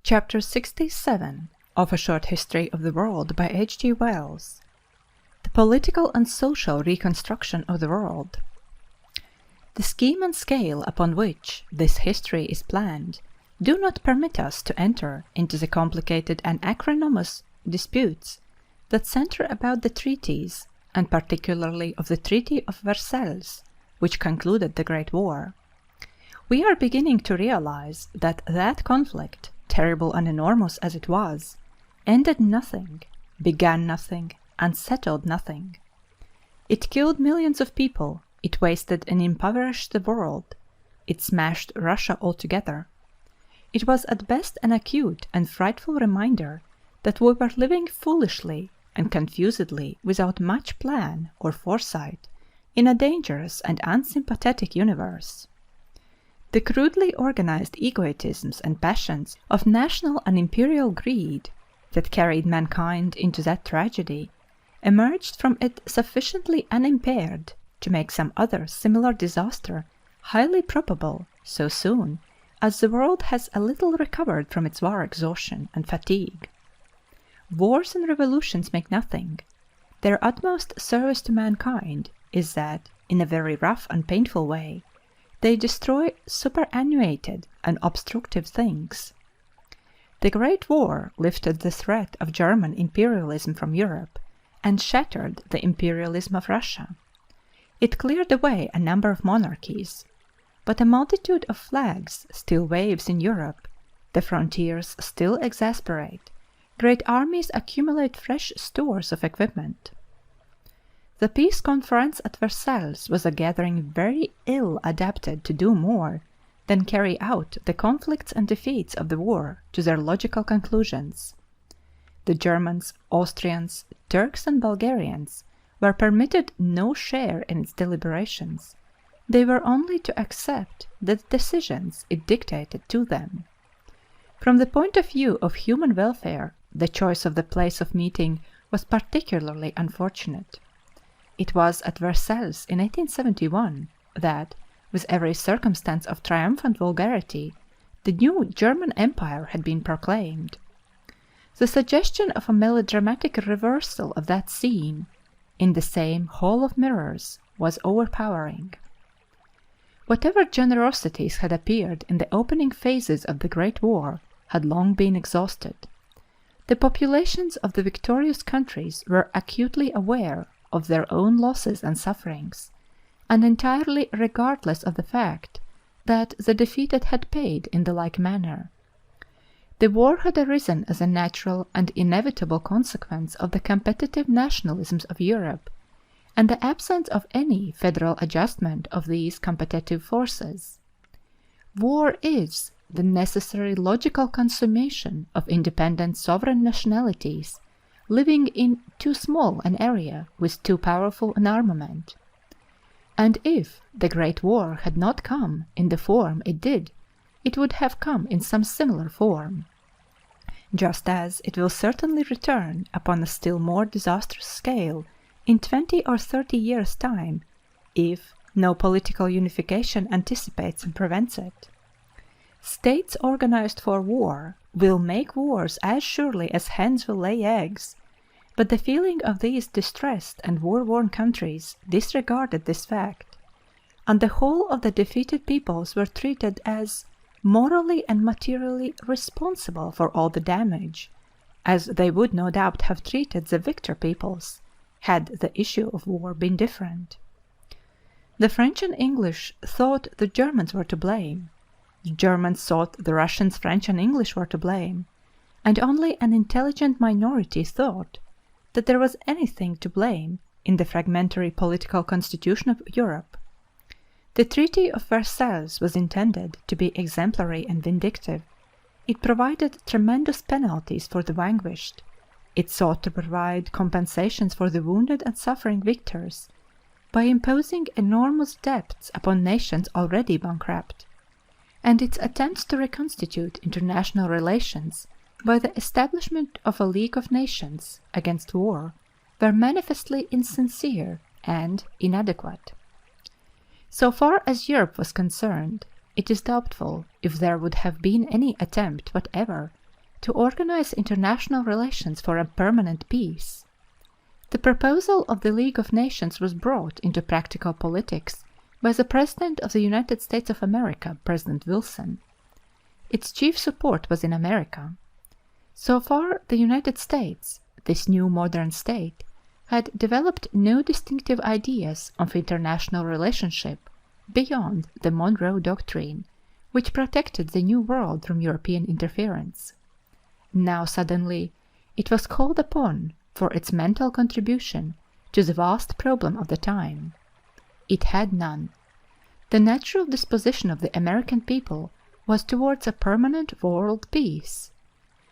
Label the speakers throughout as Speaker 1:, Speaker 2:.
Speaker 1: Chapter 67 of A Short History of the World by H.G. Wells. The Political and Social Reconstruction of the World. The scheme and scale upon which this history is planned do not permit us to enter into the complicated and acrimonious disputes that center about the treaties, and particularly of the Treaty of Versailles, which concluded the Great War. We are beginning to realize that conflict, terrible and enormous as it was, ended nothing, began nothing, and settled nothing. It killed millions of people, it wasted and impoverished the world, it smashed Russia altogether. It was at best an acute and frightful reminder that we were living foolishly and confusedly without much plan or foresight in a dangerous and unsympathetic universe. The crudely organized egotisms and passions of national and imperial greed that carried mankind into that tragedy emerged from it sufficiently unimpaired to make some other similar disaster highly probable so soon as the world has a little recovered from its war exhaustion and fatigue. Wars and revolutions make nothing. Their utmost service to mankind is that, in a very rough and painful way, they destroy superannuated and obstructive things. The Great War lifted the threat of German imperialism from Europe and shattered the imperialism of Russia. It cleared away a number of monarchies, but a multitude of flags still waves in Europe, the frontiers still exasperate, great armies accumulate fresh stores of equipment. The peace conference at Versailles was a gathering very ill adapted to do more than carry out the conflicts and defeats of the war to their logical conclusions. The Germans, Austrians, Turks, and Bulgarians were permitted no share in its deliberations. They were only to accept the decisions it dictated to them. From the point of view of human welfare, the choice of the place of meeting was particularly unfortunate. It was at Versailles in 1871 that, with every circumstance of triumphant vulgarity, the new German Empire had been proclaimed. The suggestion of a melodramatic reversal of that scene, in the same Hall of Mirrors, was overpowering. Whatever generosities had appeared in the opening phases of the Great War had long been exhausted. The populations of the victorious countries were acutely aware of their own losses and sufferings, and entirely regardless of the fact that the defeated had paid in the like manner. The war had arisen as a natural and inevitable consequence of the competitive nationalisms of Europe, and the absence of any federal adjustment of these competitive forces. War is the necessary logical consummation of independent sovereign nationalities living in too small an area with too powerful an armament. And if the Great War had not come in the form it did, it would have come in some similar form, just as it will certainly return upon a still more disastrous scale in 20 or 30 years' time, if no political unification anticipates and prevents it. States organized for war will make wars as surely as hens will lay eggs, but the feeling of these distressed and war-worn countries disregarded this fact, and the whole of the defeated peoples were treated as morally and materially responsible for all the damage, as they would no doubt have treated the victor peoples had the issue of war been different. The French and English thought the Germans were to blame. The Germans thought the Russians, French, and English were to blame, and only an intelligent minority thought that there was anything to blame in the fragmentary political constitution of Europe. The Treaty of Versailles was intended to be exemplary and vindictive. It provided tremendous penalties for the vanquished. It sought to provide compensations for the wounded and suffering victors by imposing enormous debts upon nations already bankrupt, and its attempts to reconstitute international relations by the establishment of a League of Nations against war were manifestly insincere and inadequate. So far as Europe was concerned, it is doubtful if there would have been any attempt whatever to organize international relations for a permanent peace. The proposal of the League of Nations was brought into practical politics by the President of the United States of America, President Wilson. Its chief support was in America. So far, the United States, this new modern state, had developed no distinctive ideas of international relationship beyond the Monroe Doctrine, which protected the New World from European interference. Now suddenly it was called upon for its mental contribution to the vast problem of the time. It had none. The natural disposition of the American people was towards a permanent world peace.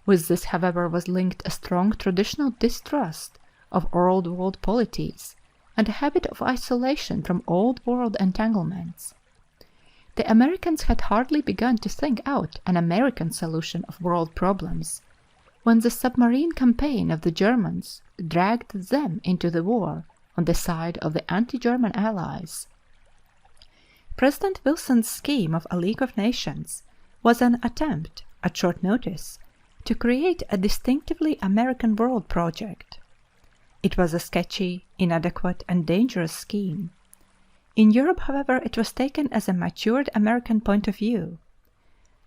Speaker 1: With this, however, was linked a strong traditional distrust of old world polities and a habit of isolation from old world entanglements. The Americans had hardly begun to think out an American solution of world problems when the submarine campaign of the Germans dragged them into the war on the side of the anti-German allies. President Wilson's scheme of a League of Nations was an attempt, at short notice, to create a distinctively American world project. It was a sketchy, inadequate, and dangerous scheme. In Europe, however, it was taken as a matured American point of view.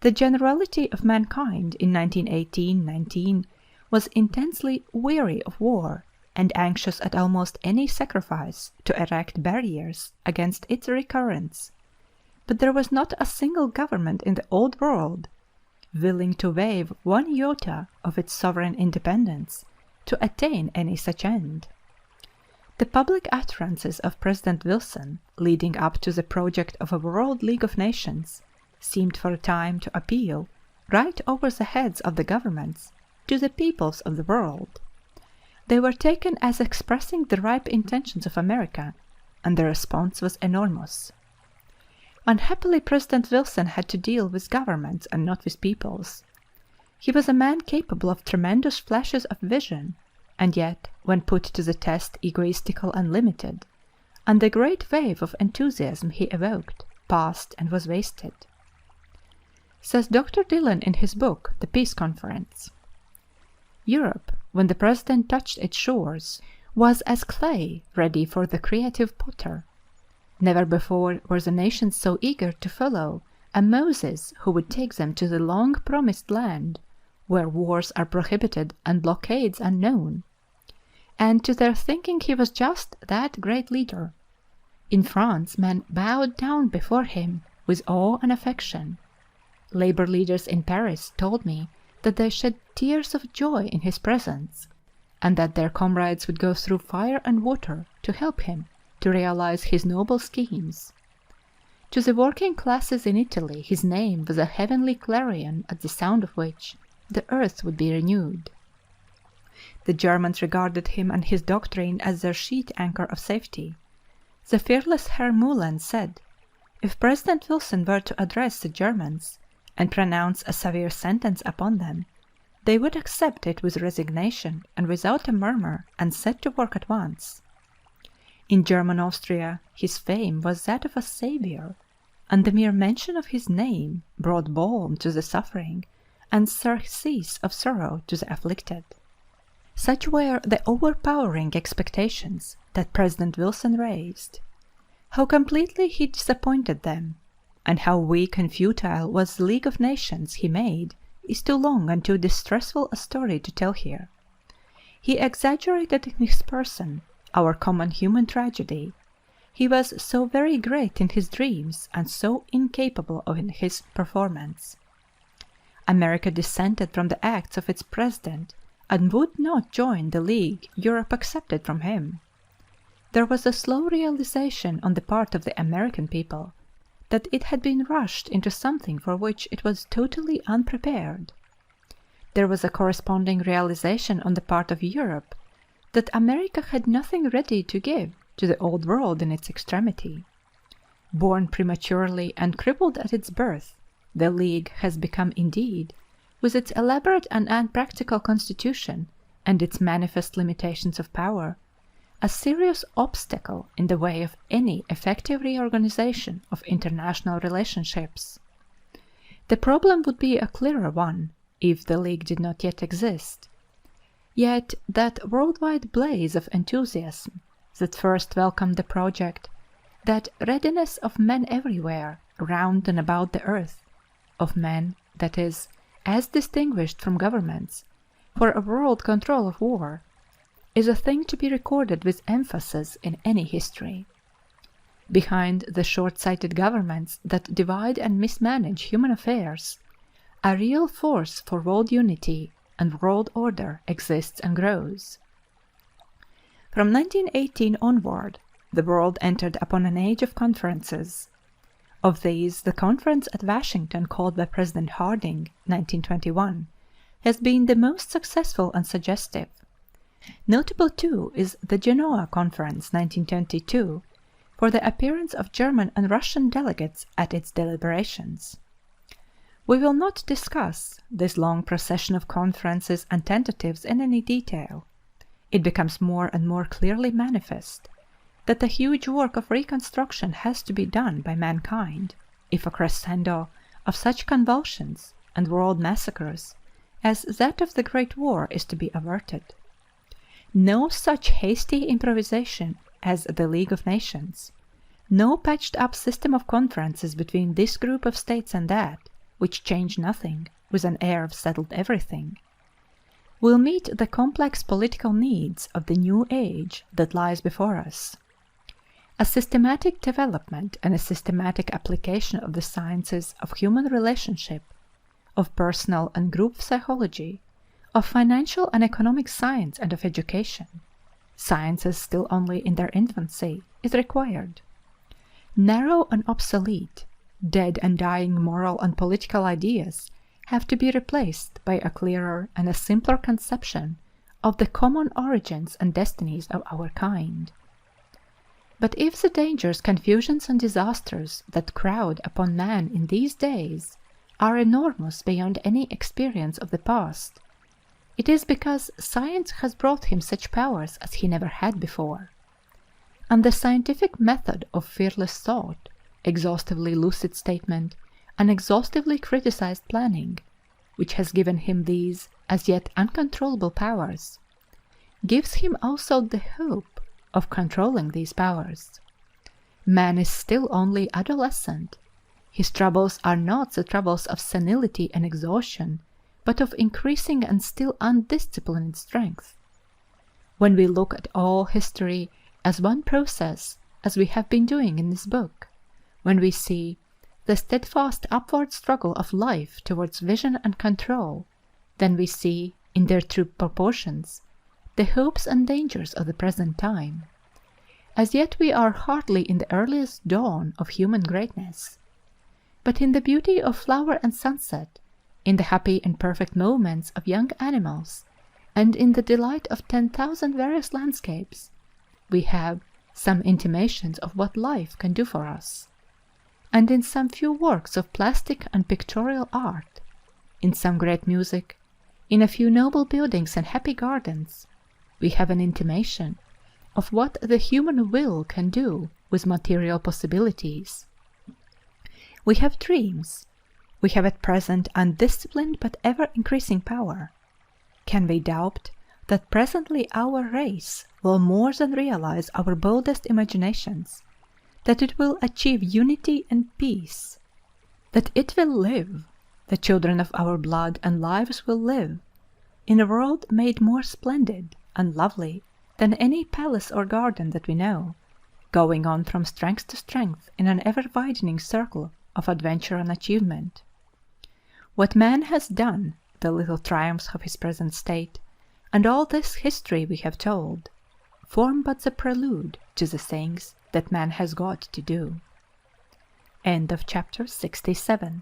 Speaker 1: The generality of mankind in 1918-19 was intensely weary of war and anxious at almost any sacrifice to erect barriers against its recurrence, but there was not a single government in the Old World willing to waive one iota of its sovereign independence to attain any such end. The public utterances of President Wilson leading up to the project of a World League of Nations seemed for a time to appeal, right over the heads of the governments, to the peoples of the world. They were taken as expressing the ripe intentions of America, and the response was enormous. Unhappily, President Wilson had to deal with governments and not with peoples. He was a man capable of tremendous flashes of vision, and yet, when put to the test, egoistical and limited, and the great wave of enthusiasm he evoked passed and was wasted. Says Dr. Dillon in his book, The Peace Conference, Europe, when the President touched its shores, was as clay ready for the creative potter. Never before were the nations so eager to follow a Moses who would take them to the long-promised land, where wars are prohibited and blockades unknown. And to their thinking he was just that great leader. In France men bowed down before him with awe and affection. Labor leaders in Paris told me that they shed tears of joy in his presence, and that their comrades would go through fire and water to help him to realize his noble schemes. To the working classes in Italy his name was a heavenly clarion at the sound of which the earth would be renewed. The Germans regarded him and his doctrine as their sheet anchor of safety. The fearless Herr Mühlen said, if President Wilson were to address the Germans and pronounce a severe sentence upon them, they would accept it with resignation and without a murmur and set to work at once. In German Austria his fame was that of a savior, and the mere mention of his name brought balm to the suffering and surcease of sorrow to the afflicted. Such were the overpowering expectations that President Wilson raised. How completely he disappointed them, and how weak and futile was the League of Nations he made is too long and too distressful a story to tell here. He exaggerated in his person our common human tragedy. He was so very great in his dreams and so incapable of his performance. America dissented from the acts of its president and would not join the league Europe accepted from him. There was a slow realization on the part of the American people that it had been rushed into something for which it was totally unprepared. There was a corresponding realization on the part of Europe that America had nothing ready to give to the Old World in its extremity. Born prematurely and crippled at its birth, the League has become indeed, with its elaborate and unpractical constitution and its manifest limitations of power, a serious obstacle in the way of any effective reorganization of international relationships. The problem would be a clearer one if the League did not yet exist. Yet that worldwide blaze of enthusiasm that first welcomed the project, that readiness of men everywhere, round and about the earth, of men, that is, as distinguished from governments, for a world control of war, is a thing to be recorded with emphasis in any history. Behind the short-sighted governments that divide and mismanage human affairs, a real force for world unity and world order exists and grows. From 1918 onward, the world entered upon an age of conferences. Of these, the conference at Washington called by President Harding, 1921, has been the most successful and suggestive. Notable, too, is the Genoa Conference, 1922, for the appearance of German and Russian delegates at its deliberations. We will not discuss this long procession of conferences and tentatives in any detail. It becomes more and more clearly manifest that the huge work of reconstruction has to be done by mankind if a crescendo of such convulsions and world massacres as that of the Great War is to be averted. No such hasty improvisation as the League of Nations, no patched-up system of conferences between this group of states and that, which change nothing with an air of settled everything, will meet the complex political needs of the new age that lies before us. A systematic development and a systematic application of the sciences of human relationship, of personal and group psychology, of financial and economic science and of education, sciences still only in their infancy, is required. Narrow and obsolete, dead and dying moral and political ideas have to be replaced by a clearer and a simpler conception of the common origins and destinies of our kind. But if the dangers, confusions, and disasters that crowd upon man in these days are enormous beyond any experience of the past, it is because science has brought him such powers as he never had before, and the scientific method of fearless thought, exhaustively lucid statement, and exhaustively criticized planning, which has given him these as yet uncontrollable powers, gives him also the hope of controlling these powers. Man is still only adolescent. His troubles are not the troubles of senility and exhaustion, but of increasing and still undisciplined strength. When we look at all history as one process, as we have been doing in this book, when we see the steadfast upward struggle of life towards vision and control, then we see, in their true proportions, the hopes and dangers of the present time. As yet we are hardly in the earliest dawn of human greatness, but in the beauty of flower and sunset, in the happy and perfect moments of young animals, and in the delight of 10,000 various landscapes, we have some intimations of what life can do for us. And in some few works of plastic and pictorial art, in some great music, in a few noble buildings and happy gardens, we have an intimation of what the human will can do with material possibilities. We have dreams. We have at present undisciplined but ever-increasing power. Can we doubt that presently our race will more than realize our boldest imaginations, that it will achieve unity and peace, that it will live, the children of our blood and lives will live, in a world made more splendid and lovely than any palace or garden that we know, going on from strength to strength in an ever-widening circle of adventure and achievement. What man has done, the little triumphs of his present state, and all this history we have told, form but the prelude to the things that man has got to do. End of chapter 67.